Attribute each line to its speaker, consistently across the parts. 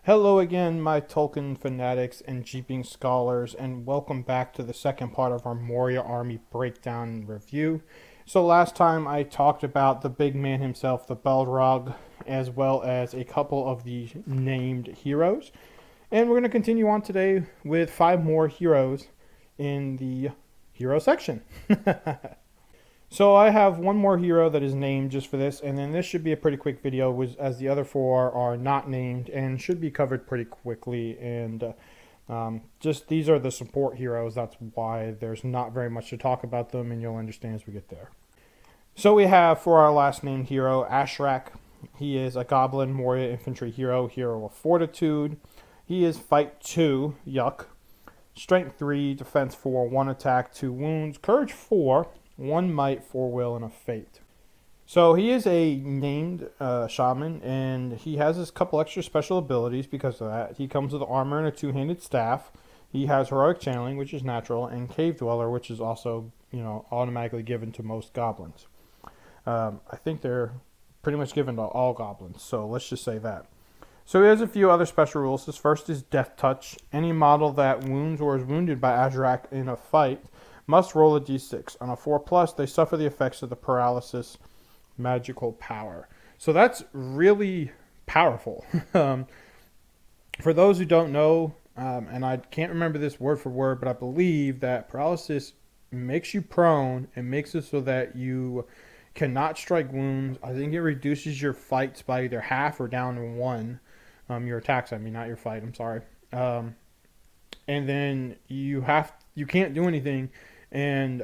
Speaker 1: Hello again, my Tolkien fanatics and Jeeping scholars, and welcome back to the second part of our Moria Army breakdown and review. So last time I talked about the big man himself, the Balrog, as well as a couple of the named heroes. And we're going to continue on today with 5 more heroes in the hero section. So I have one more hero that is named just for this, and then this should be a pretty quick video, as the other 4 are not named and should be covered pretty quickly. And just these are the support heroes. That's why there's not very much to talk about them, and you'll understand as we get there. So we have for our last named hero, Ashrak. He is a Goblin Moria infantry hero, hero of Fortitude. He is Fight 2, yuck. Strength 3, Defense 4, 1 attack, 2 wounds, Courage 4, 1 might, 4 will, and a fate. So he is a named shaman, and he has a couple extra special abilities because of that. He comes with armor and a 2-handed staff. He has heroic channeling, which is natural, and cave dweller, which is also automatically given to most goblins. I think they're pretty much given to all goblins, so let's just say that. So he has a few other special rules. His first is Death Touch. Any model that wounds or is wounded by Ashrak in a fight must roll a d6. On a 4+, they suffer the effects of the paralysis magical power. So that's really powerful. For those who don't know, and I can't remember this word for word, but I believe that paralysis makes you prone and makes it so that you cannot strike wounds. I think it reduces your fights by either half or down to 1. Your attacks, I mean, not your fight, I'm sorry. And then you can't do anything. And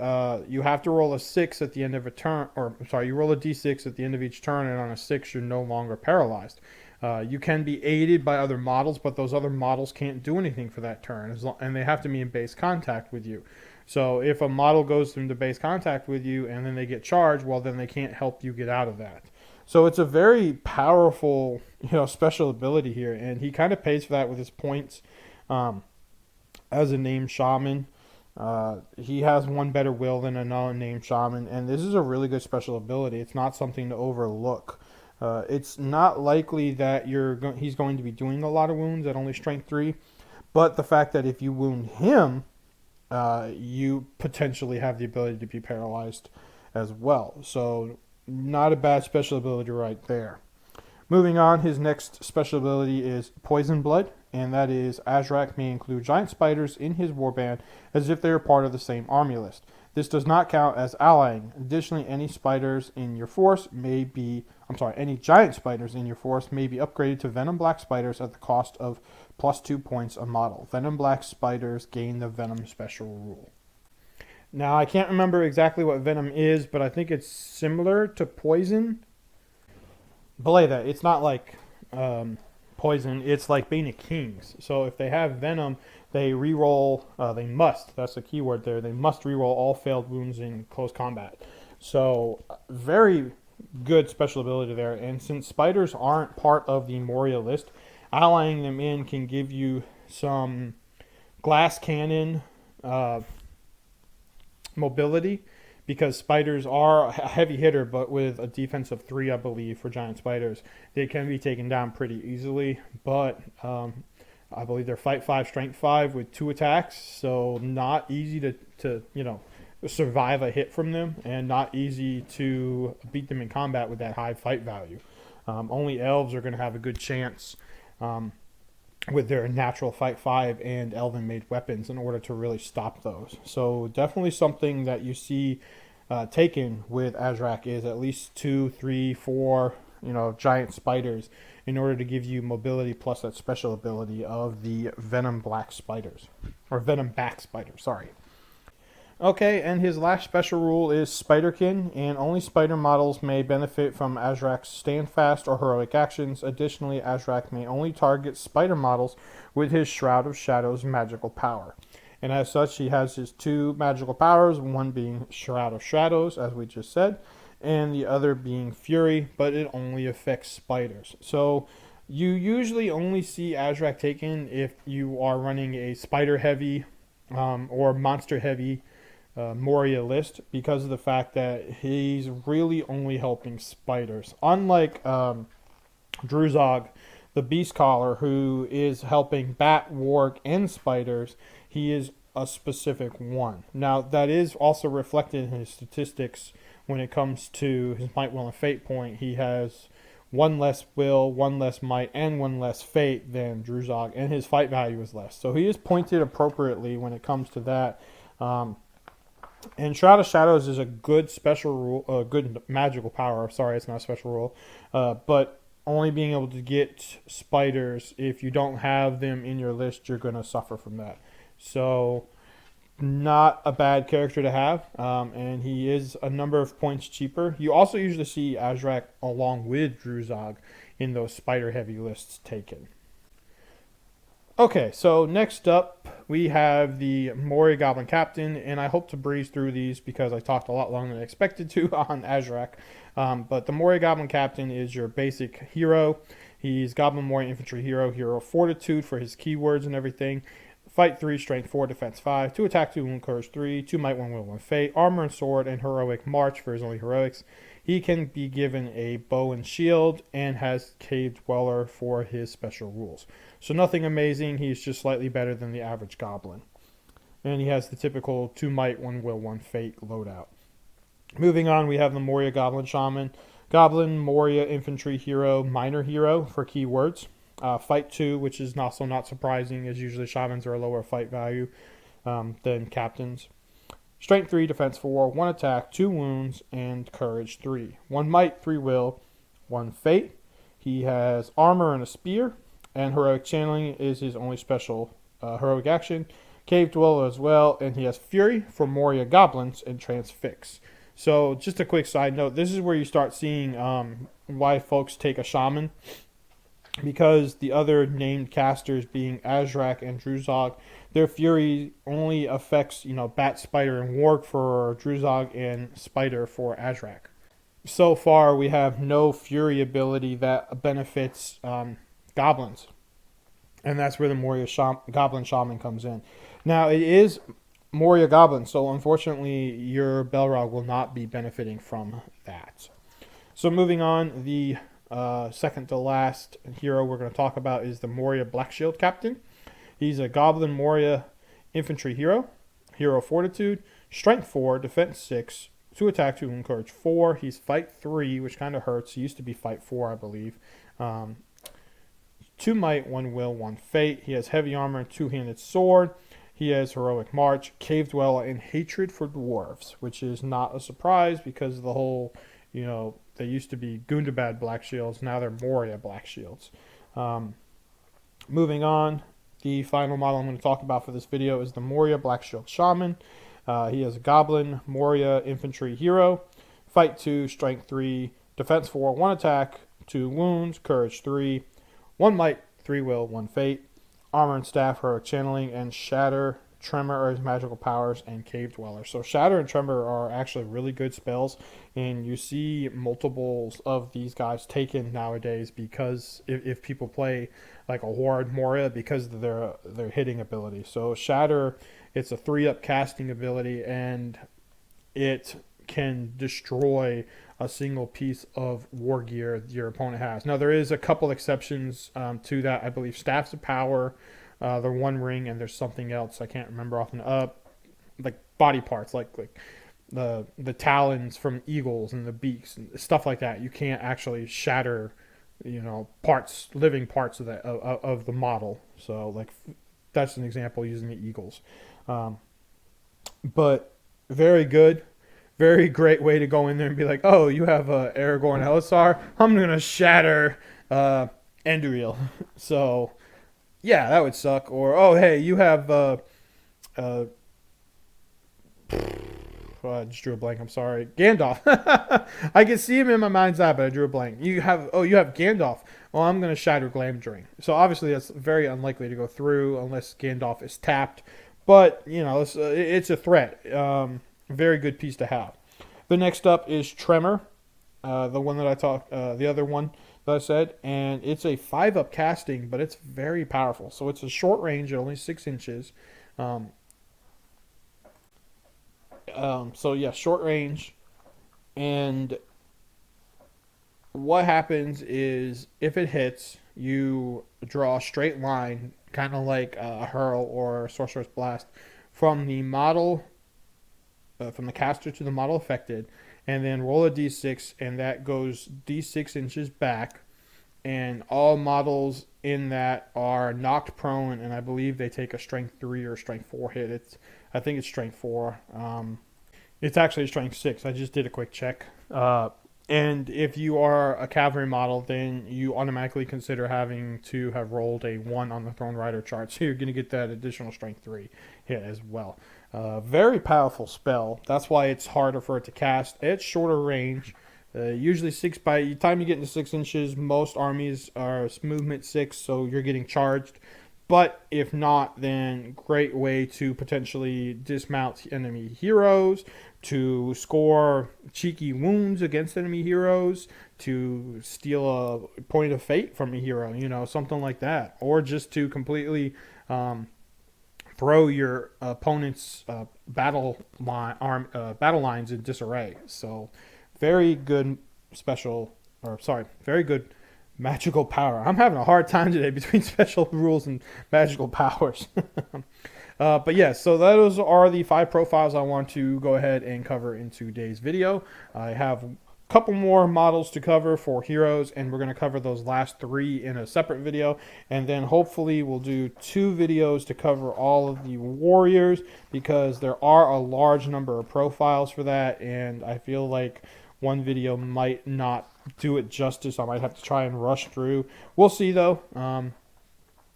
Speaker 1: you have to roll a 6 at the end of a turn, you roll a d6 at the end of each turn, and on a 6 you're no longer paralyzed. You can be aided by other models, but those other models can't do anything for that turn, and they have to be in base contact with you. So if a model goes into base contact with you and then they get charged, well, then they can't help you get out of that. So it's a very powerful, special ability here, and he kind of pays for that with his points as a named shaman. He has 1 better will than a unnamed shaman, and this is a really good special ability. It's not something to overlook. It's not likely that he's going to be doing a lot of wounds at only strength 3, but the fact that if you wound him, you potentially have the ability to be paralyzed as well. So not a bad special ability right there. Moving on, his next special ability is Poison Blood, and that is Ashrak may include giant spiders in his warband as if they are part of the same army list. This does not count as allying. Additionally, any giant spiders in your force may be upgraded to Venom Black Spiders at the cost of +2 points a model. Venom Black Spiders gain the Venom special rule. Now, I can't remember exactly what Venom is, but I think it's similar to Poison. Belay that. It's not like Poison. It's like Bane of Kings. So if they have Venom, they reroll. They must. That's the key word there. They must reroll all failed wounds in close combat. So very good special ability there. And since spiders aren't part of the Moria list, allying them in can give you some glass cannon mobility, because spiders are a heavy hitter, but with a defense of 3, I believe, for giant spiders, they can be taken down pretty easily. But I believe they're fight 5, strength 5 with 2 attacks, so not easy to survive a hit from them, and not easy to beat them in combat with that high fight value. Only elves are going to have a good chance with their natural fight 5 and elven made weapons in order to really stop those. So definitely something that you see taken with Ashrak is at least 2, 3, 4 giant spiders in order to give you mobility plus that special ability of the Venom Black Spiders, or Venom Back Spiders, sorry. Okay, and his last special rule is Spiderkin, and only spider models may benefit from Ashrak's Standfast or heroic actions. Additionally, Ashrak may only target spider models with his Shroud of Shadows magical power. And as such, he has his 2 magical powers, one being Shroud of Shadows, as we just said, and the other being Fury, but it only affects spiders. So you usually only see Ashrak taken if you are running a spider-heavy or monster-heavy Moria list, because of the fact that he's really only helping spiders. Unlike Druzog, the Beast Caller, who is helping bat, warg, and spiders. He is a specific one. Now, that is also reflected in his statistics when it comes to his might, will, and fate point. He has one less will, one less might, and one less fate than Druzog, and his fight value is less. So he is pointed appropriately when it comes to that. And Shroud of Shadows is a good special rule, a good magical power. Sorry, it's not a special rule, but only being able to get spiders, if you don't have them in your list, you're going to suffer from that. So, not a bad character to have, and he is a number of points cheaper. You also usually see Ashrak along with Druzog in those spider-heavy lists taken. Okay, so next up we have the Moria Goblin Captain, and I hope to breeze through these because I talked a lot longer than I expected to on Ashrak. But the Moria Goblin Captain is your basic hero. He's Goblin Moria Infantry Hero, Hero Fortitude for his keywords and everything. Fight 3, Strength 4, Defense 5, 2 Attack, 2 Wound, Courage 3, 2 Might, 1 Will, 1 Fate, Armor and Sword, and Heroic March for his only heroics. He can be given a bow and shield and has Cave Dweller for his special rules. So nothing amazing, he's just slightly better than the average goblin. And he has the typical 2 Might, 1 Will, 1 Fate loadout. Moving on, we have the Moria Goblin Shaman. Goblin Moria Infantry Hero, Minor Hero for keywords. Fight 2, which is also not surprising, as usually Shamans are a lower fight value than Captains. Strength 3, Defense 4, 1 Attack, 2 Wounds, and Courage 3. 1 Might, 3 Will, 1 Fate. He has Armor and a Spear, and Heroic Channeling is his only special heroic action. Cave Dweller as well, and he has Fury for Moria Goblins and Transfix. So just a quick side note, this is where you start seeing why folks take a Shaman, because the other named casters being Ashrak and Druzog, their Fury only affects, Bat, Spider, and Warg for Druzog and Spider for Ashrak. So far, we have no Fury ability that benefits Goblins, and that's where the Moria Goblin Shaman comes in. Now, it is Moria Goblin, so unfortunately, your Belrog will not be benefiting from that. So moving on, the second to last hero we're going to talk about is the Moria Black Shield Captain. He's a Goblin Moria Infantry Hero, Hero Fortitude, Strength 4, Defense 6, 2 Attack, 2 Wound, Courage 4. He's Fight 3, which kind of hurts. He used to be Fight 4, I believe. 2 Might, 1 Will, 1 Fate. He has Heavy Armor and 2-handed Sword. He has Heroic March, Cave Dweller, and Hatred for Dwarves, which is not a surprise because of the whole, they used to be Gundabad Black Shields. Now they're Moria Black Shields. Moving on, the final model I'm going to talk about for this video is the Moria Black Shield Shaman. He is a Goblin Moria Infantry Hero. Fight 2, Strength 3, Defense 4, 1 Attack, 2 Wounds, Courage 3, 1 Might, 3 Will, 1 Fate. Armor and Staff, Heroic Channeling, and Shatter, Tremor are his magical powers, and Cave Dweller. So Shatter and Tremor are actually really good spells, and you see multiples of these guys taken nowadays because if people play like a Horde Moria because of their hitting ability. So Shatter, it's a 3-up casting ability, and it can destroy a single piece of war gear your opponent has. Now, there is a couple exceptions to that. I believe Staffs of Power, the One Ring, and there's something else I can't remember often. Like body parts, like the talons from eagles and the beaks and stuff like that. You can't actually shatter, parts, living parts of the model. So, like, that's an example using the eagles. But very good. Very great way to go in there and be like, oh, you have Aragorn Elisar? I'm going to shatter Enduril. So, yeah, that would suck. Or, oh, hey, you have... I just drew a blank. I'm sorry. Gandalf. I can see him in my mind's eye, but I drew a blank. You have Gandalf. Well, I'm going to shatter Glamdring. So, obviously, that's very unlikely to go through unless Gandalf is tapped. But, it's a threat. Very good piece to have. The next up is Tremor, the one that I talked, the other one that I said, and it's a 5-up casting, but it's very powerful. So it's a short range at only 6 inches. So yeah, short range, and what happens is if it hits, you draw a straight line, kind of like a hurl or a sorcerer's blast, from the model, from the caster to the model affected, and then roll a d6, and that goes d6 inches back, and all models in that are knocked prone, and I believe they take a strength 3 or strength 4 hit. I think it's strength 4. It's actually strength 6. I just did a quick check. And if you are a cavalry model, then you automatically consider having to have rolled a 1 on the Throne Rider chart. So you're going to get that additional strength 3 hit as well. Very powerful spell. That's why it's harder for it to cast. It's shorter range. Usually 6 by the time you get into 6 inches, most armies are movement 6, so you're getting charged. But if not, then great way to potentially dismount enemy heroes, to score cheeky wounds against enemy heroes, to steal a point of fate from a hero, something like that. Or just to completely throw your opponent's battle lines in disarray. So very good very good magical power. I'm having a hard time today between special rules and magical powers. But yeah, so those are the 5 profiles I want to go ahead and cover in today's video. I have a couple more models to cover for heroes, and we're going to cover those last 3 in a separate video. And then hopefully we'll do 2 videos to cover all of the warriors, because there are a large number of profiles for that, and I feel like one video might not do it justice. I might have to try and rush through. We'll see though, and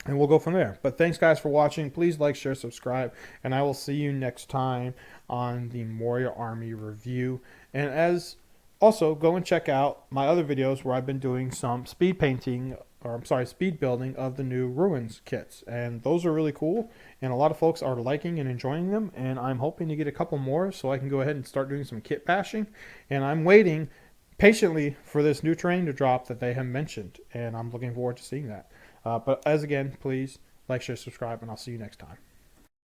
Speaker 1: we'll go from there. But thanks guys for watching. Please like, share, subscribe, and I will see you next time on the Moria Army review. And as also, go and check out my other videos where I've been doing some speed building of the new Ruins kits. And those are really cool, and a lot of folks are liking and enjoying them, and I'm hoping to get a couple more so I can go ahead and start doing some kit bashing. And I'm waiting patiently for this new terrain to drop that they have mentioned, and I'm looking forward to seeing that. But as again, please like, share, subscribe, and I'll see you next time.